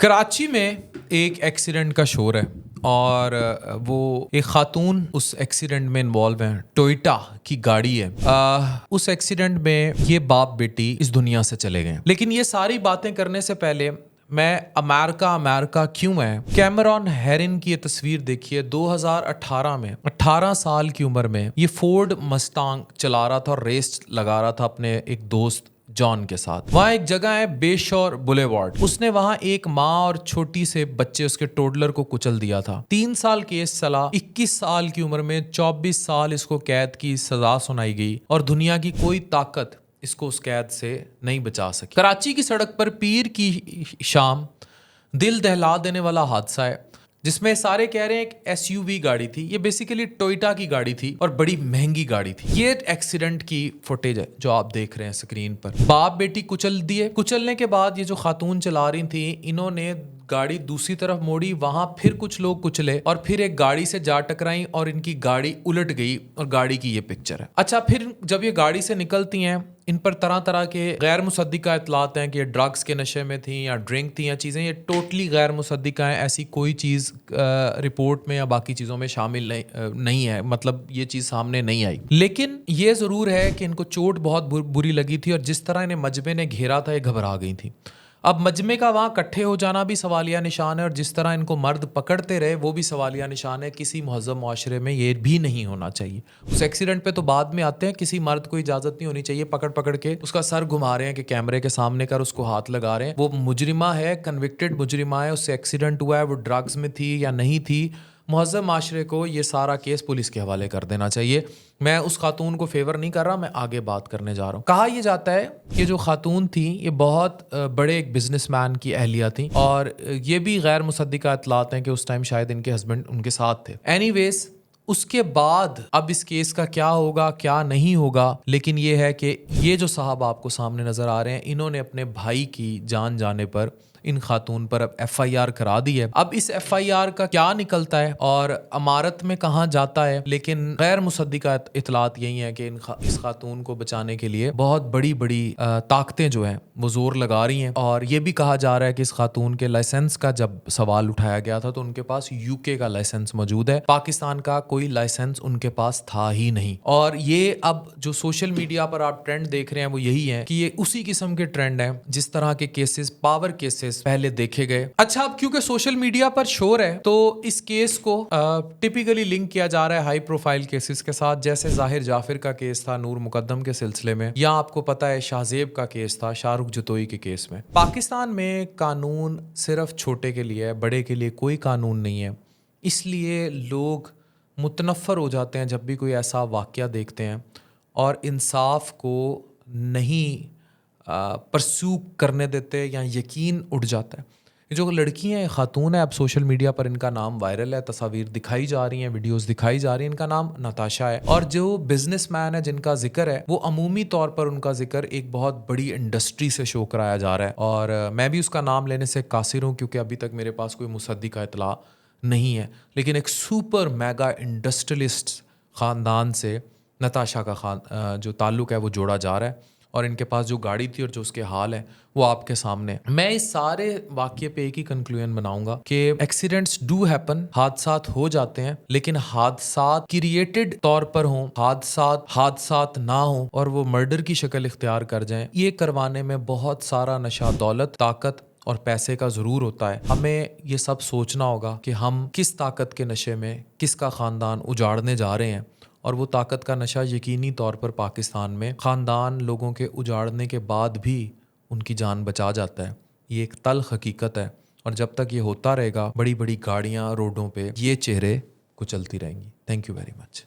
कराची में एक एक्सीडेंट का शोर है और वो एक खातून उस एक्सीडेंट में इन्वॉल्व है। टोयोटा की गाड़ी है। उस एक्सीडेंट में ये बाप बेटी इस दुनिया से चले गए। लेकिन ये सारी बातें करने से पहले मैं अमेरिका क्यों है, कैमरॉन हेरिन की ये तस्वीर देखिए। 2018 में 18 साल की उम्र में ये फोर्ड मस्तांग चला रहा था और रेस लगा रहा था अपने एक दोस्त जॉन के साथ। वहां एक जगह है बेशोर बुलेवार्ड। उसने वहां एक माँ और छोटी से बच्चे उसके टोडलर को कुचल दिया था। 3 साल केस चला। 21 साल की उम्र में 24 साल इसको कैद की सजा सुनाई गई और दुनिया की कोई ताकत इसको उस कैद से नहीं बचा सकी। कराची की सड़क पर पीर की शाम दिल दहला देने वाला हादसा है जिसमें सारे कह रहे हैं एक एसयूवी गाड़ी थी। ये बेसिकली टोयोटा की गाड़ी थी और बड़ी महंगी गाड़ी थी। ये एक्सीडेंट की फुटेज है जो आप देख रहे हैं स्क्रीन पर। बाप बेटी कुचल दिए। कुचलने के बाद ये जो खातून चला रही थी, इन्होंने गाड़ी दूसरी तरफ मोड़ी, वहां फिर कुछ लोग कुचले और फिर एक गाड़ी से जा टकराई और इनकी गाड़ी उलट गई और गाड़ी की ये पिक्चर है। अच्छा, फिर जब ये गाड़ी से निकलती हैं, इन पर तरह तरह के गैर मुसद्दिका इतलात हैं कि ये ड्रग्स के नशे में थी या ड्रिंक थी या चीज़ें। ये टोटली गैर मुसद्दिका हैं। ऐसी कोई चीज़ रिपोर्ट में या बाकी चीज़ों में शामिल नहीं है। मतलब ये चीज़ सामने नहीं आई। लेकिन ये ज़रूर है कि इनको चोट बहुत बुरी लगी थी और जिस तरह इन्हें मजमे ने घेरा था, ये घबरा गई थी। अब मजमे का वहाँ इकट्ठे हो जाना भी सवालिया निशान है और जिस तरह इनको मर्द पकड़ते रहे वो भी सवालिया निशान है। किसी महज़ब मुआशरे में ये भी नहीं होना चाहिए। उस एक्सीडेंट पे तो बाद में आते हैं। किसी मर्द को इजाज़त नहीं होनी चाहिए पकड़ पकड़ के उसका सर घुमा रहे हैं कि कैमरे के सामने कर उसको हाथ लगा रहे हैं। वो मुजरिमा है, कन्विक्टेड मुजरिमा है, उससे एक्सीडेंट हुआ है, वो ड्रग्स में थी या नहीं थी। महज़ब माशरे को ये सारा केस पुलिस के हवाले कर देना चाहिए। मैं उस खातून को फेवर नहीं कर रहा, मैं आगे बात करने जा रहा हूँ। कहा यह जाता है कि जो खातून थी ये बहुत बड़े एक बिजनेसमैन की अहलिया थी और ये भी गैर मुसद्दिका इतलात हैं कि उस टाइम शायद इनके हस्बैंड उनके साथ थे। एनीवेज, उसके बाद अब इस केस का क्या होगा क्या नहीं होगा, लेकिन ये है कि ये जो साहब आपको सामने नजर आ रहे हैं, इन्होंने अपने भाई की जान जाने पर इन खातून पर अब FIR करा दी है। अब इस FIR का क्या निकलता है और अमारत में कहाँ जाता है, लेकिन गैर मुसद्दिका इतलात यही है कि इस खातून को बचाने के लिए बहुत बड़ी बड़ी ताकतें जो हैं वो जोर लगा रही हैं। और ये भी कहा जा रहा है कि इस खातून के लाइसेंस का जब सवाल उठाया गया था तो उनके पास UK का लाइसेंस मौजूद है, पाकिस्तान का कोई लाइसेंस उनके पास था ही नहीं। और ये अब जो सोशल मीडिया पर आप ट्रेंड देख रहे हैं वो यही है कि ये उसी किस्म के ट्रेंड है जिस तरह के केसेस, पावर केसेस पहले देखे गए। अच्छा, अब क्योंकि सोशल मीडिया पर शोर है तो इस केस को टिपिकली लिंक किया जा रहा है हाई प्रोफाइल केसेस के साथ, जैसे जाहिर जाफिर का केस था नूर मुकद्दम के सिलसिले में, या आपको पता है शाहजेब का केस था शाहरुख जतोई के केस में। पाकिस्तान में कानून सिर्फ छोटे के लिए है, बड़े के लिए कोई कानून नहीं है। इसलिए लोग मुतनफ़र हो जाते हैं जब भी कोई ऐसा वाक़या देखते हैं और इंसाफ को नहीं परस्यू करने देते या यकीन उठ जाता है। ये जो लड़कियां हैं, खातून है, अब सोशल मीडिया पर इनका नाम वायरल है, तस्वीर दिखाई जा रही हैं, वीडियोस दिखाई जा रही हैं। इनका नाम नताशा है और जो बिजनेसमैन है जिनका जिक्र है वो अमूमी तौर पर उनका जिक्र एक बहुत बड़ी इंडस्ट्री से शो कराया जा रहा है। और मैं भी उसका नाम लेने से कासिर हूँ क्योंकि अभी तक मेरे पास कोई मुसद्दिका इतला नहीं है। लेकिन एक सुपर मेगा इंडस्ट्रियलिस्ट ख़ानदान से नताशा का जो ताल्लुक़ है वो जोड़ा जा रहा है और इनके पास जो गाड़ी थी और जो उसके हाल है वो आपके सामने। मैं इस सारे वाक्य पे एक ही कंक्लूजन बनाऊंगा कि एक्सीडेंट्स डू हैपन, हादसात हो जाते हैं, लेकिन हादसात क्रिएटेड तौर पर हों, हादसात ना हो और वो मर्डर की शक्ल इख्तियार कर जाएं, ये करवाने में बहुत सारा नशा, दौलत, ताकत और पैसे का ज़रूर होता है। हमें ये सब सोचना होगा कि हम किस ताकत के नशे में किसका ख़ानदान उजाड़ने जा रहे हैं और वो ताकत का नशा यकीनी तौर पर पाकिस्तान में ख़ानदान लोगों के उजाड़ने के बाद भी उनकी जान बचा जाता है। ये एक तल्ख़ हकीकत है और जब तक ये होता रहेगा, बड़ी बड़ी गाड़ियाँ रोडों पे ये चेहरे कुचलती रहेंगी। Thank you very much.